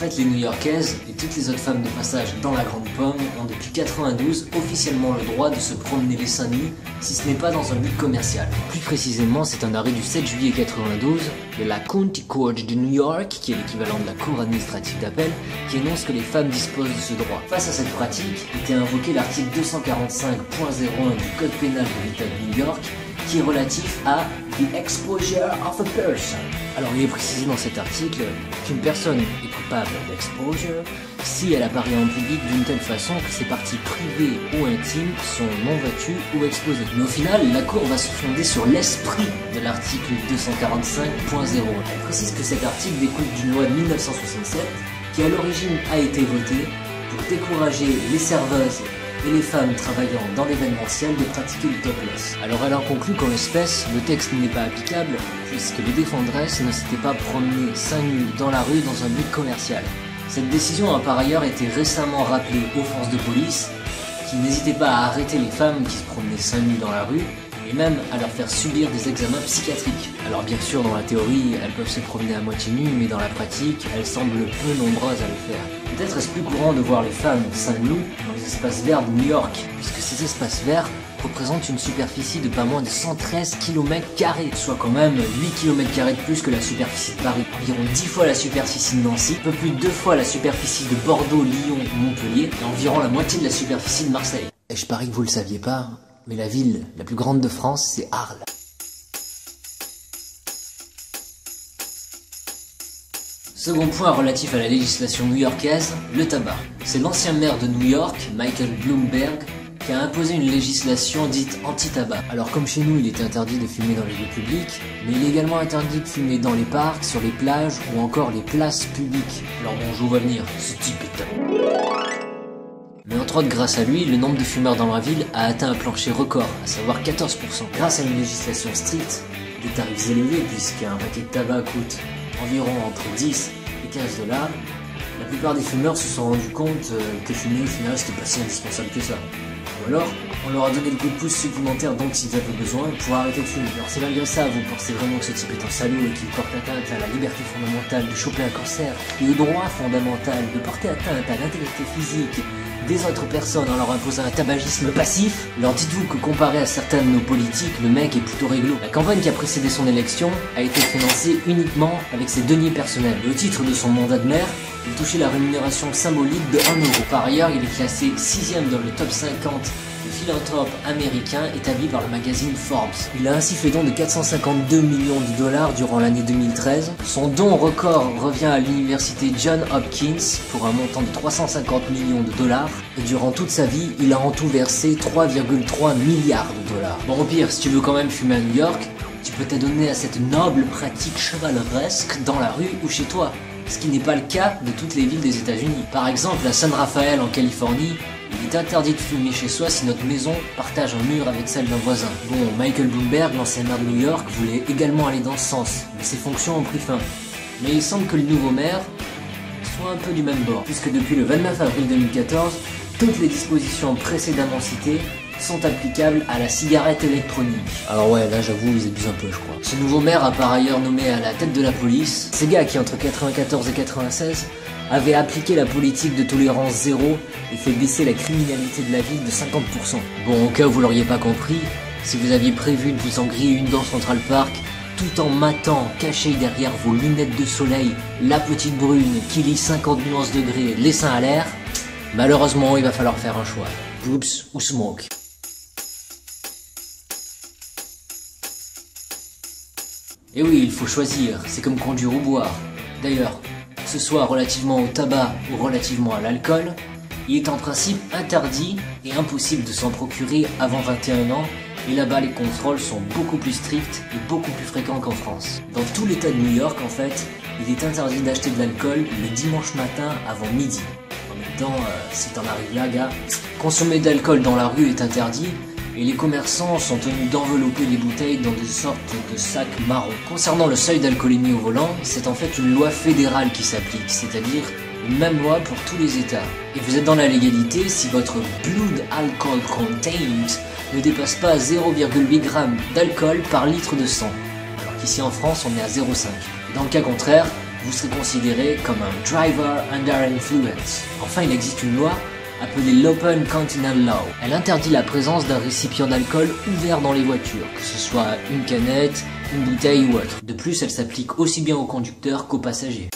fait, les New-Yorkaises et toutes les autres femmes de passage dans la Grande Pomme ont depuis 92 officiellement le droit de se promener les seins nus, si ce n'est pas dans un but commercial. Plus précisément, c'est un arrêt du 7 juillet 92 de la County Court de New York, qui est l'équivalent de la Cour administrative d'appel, qui énonce que les femmes disposent de ce droit. Face à cette pratique, était invoqué l'article 245.01 du Code pénal de l'État de New York, qui est relatif à the exposure of a person. Alors il est précisé dans cet article qu'une personne est coupable d'exposure si elle apparaît en public d'une telle façon que ses parties privées ou intimes sont non vêtues ou exposées. Mais au final, la Cour va se fonder sur l'esprit de l'article 245.0. Elle précise que cet article découle d'une loi de 1967 qui à l'origine a été votée pour décourager les serveuses et les femmes travaillant dans l'événementiel de pratiquer le topless. Alors elle en conclut qu'en l'espèce, le texte n'est pas applicable puisque les défendresses ne s'étaient pas promenées seins nus dans la rue dans un but commercial. Cette décision a par ailleurs été récemment rappelée aux forces de police qui n'hésitaient pas à arrêter les femmes qui se promenaient seins nus dans la rue et même à leur faire subir des examens psychiatriques. Alors bien sûr, dans la théorie, elles peuvent se promener à moitié nues, mais dans la pratique, elles semblent peu nombreuses à le faire. Peut-être est-ce plus courant de voir les femmes seins nus dans les espaces verts de New York, puisque ces espaces verts représentent une superficie de pas moins de 113 km², soit quand même 8 km² de plus que la superficie de Paris, environ 10 fois la superficie de Nancy, un peu plus de 2 fois la superficie de Bordeaux, Lyon ou Montpellier, et environ la moitié de la superficie de Marseille. Et je parie que vous le saviez pas, mais la ville la plus grande de France, c'est Arles. Second point relatif à la législation new-yorkaise, le tabac. C'est l'ancien maire de New York, Michael Bloomberg, qui a imposé une législation dite anti-tabac. Alors comme chez nous il est interdit de fumer dans les lieux publics, mais il est également interdit de fumer dans les parcs, sur les plages ou encore les places publiques. Alors bon, je vous vois venir, ce type est tabac. Mais entre autres, grâce à lui, le nombre de fumeurs dans la ville a atteint un plancher record, à savoir 14%. Grâce à une législation stricte, des tarifs élevés, puisqu'un paquet de tabac coûte environ entre 10 et 15 $, la plupart des fumeurs se sont rendus compte que fumer au final c'était pas si indispensable que ça. Ou alors, on leur a donné le coup de pouce supplémentaire dont ils avaient besoin pour arrêter de fumer. Alors si malgré ça, vous pensez vraiment que ce type est un salaud et qu'il porte atteinte à la liberté fondamentale de choper un cancer et au droit fondamental de porter atteinte à l'intégrité physique des autres personnes en leur imposant un tabagisme passif, alors dites-vous que comparé à certains de nos politiques, le mec est plutôt réglo. La campagne qui a précédé son élection a été financée uniquement avec ses deniers personnels. Et au titre de son mandat de maire, il touchait la rémunération symbolique de 1 €. Par ailleurs, il est classé 6e dans le top 50 des philanthropes américains établi par le magazine Forbes. Il a ainsi fait don de 452 millions de $ durant l'année 2013. Son don record revient à l'université Johns Hopkins pour un montant de 350 millions de $. Et durant toute sa vie, il a en tout versé 3,3 milliards de $. Bon, au pire, si tu veux quand même fumer à New York, tu peux t'adonner à cette noble pratique chevaleresque dans la rue ou chez toi. Ce qui n'est pas le cas de toutes les villes des États-Unis. Par exemple, à San Rafael en Californie, il est interdit de fumer chez soi si notre maison partage un mur avec celle d'un voisin. Bon, Michael Bloomberg, l'ancien maire de New York, voulait également aller dans ce sens, mais ses fonctions ont pris fin. Mais il semble que le nouveau maire soit un peu du même bord, puisque depuis le 29 avril 2014, toutes les dispositions précédemment citées sont applicables à la cigarette électronique. Alors ouais, là j'avoue, ils abusent un peu, je crois. Ce nouveau maire a par ailleurs nommé à la tête de la police ces gars qui, entre 94 et 96, avaient appliqué la politique de tolérance zéro et fait baisser la criminalité de la ville de 50%. Bon, au cas où vous l'auriez pas compris, si vous aviez prévu de vous en griller une dans Central Park, tout en matant, caché derrière vos lunettes de soleil, la petite brune qui lit 50 nuances degrés, les seins à l'air, malheureusement il va falloir faire un choix. Boobs ou smoke. Et oui, il faut choisir, c'est comme conduire ou boire. D'ailleurs, que ce soit relativement au tabac ou relativement à l'alcool, il est en principe interdit et impossible de s'en procurer avant 21 ans, et là-bas les contrôles sont beaucoup plus stricts et beaucoup plus fréquents qu'en France. Dans tout l'état de New York, en fait, il est interdit d'acheter de l'alcool le dimanche matin avant midi. En même temps, si t'en arrives là, gars, consommer d'alcool dans la rue est interdit, et les commerçants sont tenus d'envelopper les bouteilles dans des sortes de sacs marrons. Concernant le seuil d'alcoolémie au volant, c'est en fait une loi fédérale qui s'applique, c'est-à-dire une même loi pour tous les États. Et vous êtes dans la légalité si votre blood alcohol content ne dépasse pas 0,8 g d'alcool par litre de sang, alors qu'ici en France on est à 0,5. Dans le cas contraire, vous serez considéré comme un driver under influence. Enfin, il existe une loi appelée l'Open Continental Law. Elle interdit la présence d'un récipient d'alcool ouvert dans les voitures, que ce soit une canette, une bouteille ou autre. De plus, elle s'applique aussi bien aux conducteurs qu'aux passagers.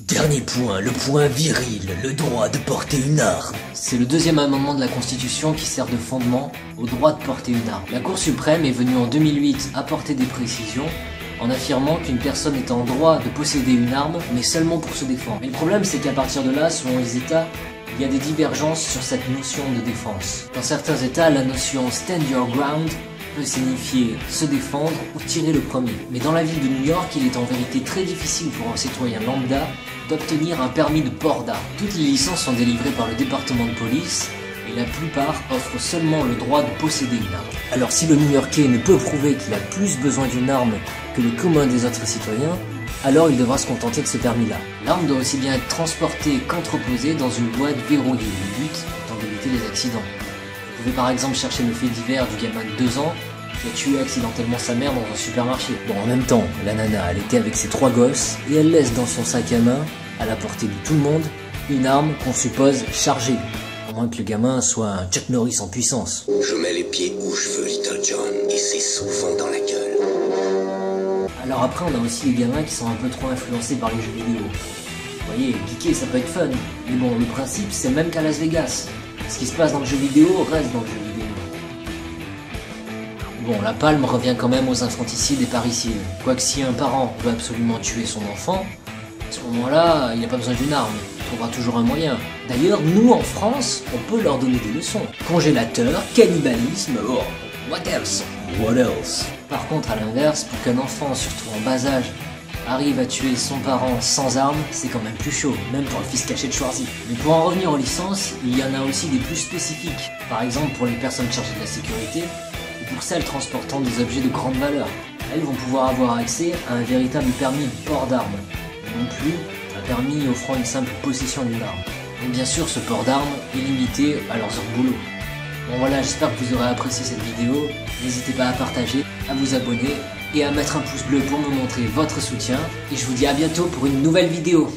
Dernier point, le point viril, le droit de porter une arme. C'est le deuxième amendement de la Constitution qui sert de fondement au droit de porter une arme. La Cour suprême est venue en 2008 apporter des précisions en affirmant qu'une personne est en droit de posséder une arme, mais seulement pour se défendre. Mais le problème, c'est qu'à partir de là, selon les États, il y a des divergences sur cette notion de défense. Dans certains États, la notion « stand your ground » peut signifier se défendre ou tirer le premier. Mais dans la ville de New York, il est en vérité très difficile pour un citoyen lambda d'obtenir un permis de port d'armes. Toutes les licences sont délivrées par le département de police et la plupart offrent seulement le droit de posséder une arme. Alors si le New-Yorkais ne peut prouver qu'il a plus besoin d'une arme que le commun des autres citoyens, alors il devra se contenter de ce permis-là. L'arme doit aussi bien être transportée qu'entreposée dans une boîte verrouillée. Le but étant d'éviter les accidents. Vous pouvez par exemple chercher le fait divers du gamin de 2 ans qui a tué accidentellement sa mère dans un supermarché. Bon, en même temps, la nana, elle était avec ses 3 gosses et elle laisse dans son sac à main, à la portée de tout le monde, une arme qu'on suppose chargée. À moins que le gamin soit un Chuck Norris en puissance. Je mets les pieds où je veux, Little John, et c'est souvent dans la gueule. Alors après, on a aussi les gamins qui sont un peu trop influencés par les jeux vidéo. Vous voyez, geeker, ça peut être fun. Mais bon, le principe, c'est le même qu'à Las Vegas. Ce qui se passe dans le jeu vidéo reste dans le jeu vidéo. Bon, la palme revient quand même aux infanticides et parricides. Quoique si un parent veut absolument tuer son enfant, à ce moment-là, il n'a pas besoin d'une arme. Il trouvera toujours un moyen. D'ailleurs, nous, en France, on peut leur donner des leçons. Congélateur, cannibalisme, oh, what else? What else? Par contre, à l'inverse, pour qu'un enfant, surtout en bas âge, arrive à tuer son parent sans arme, c'est quand même plus chaud, même pour le fils caché de Schwarzy. Mais pour en revenir aux licences, il y en a aussi des plus spécifiques. Par exemple, pour les personnes chargées de la sécurité, ou pour celles transportant des objets de grande valeur. Elles vont pouvoir avoir accès à un véritable permis de port d'armes, non plus un permis offrant une simple possession d'une arme. Et bien sûr, ce port d'armes est limité à leurs heures de boulot. Bon voilà, j'espère que vous aurez apprécié cette vidéo. N'hésitez pas à partager, à vous abonner et à mettre un pouce bleu pour me montrer votre soutien. Et je vous dis à bientôt pour une nouvelle vidéo.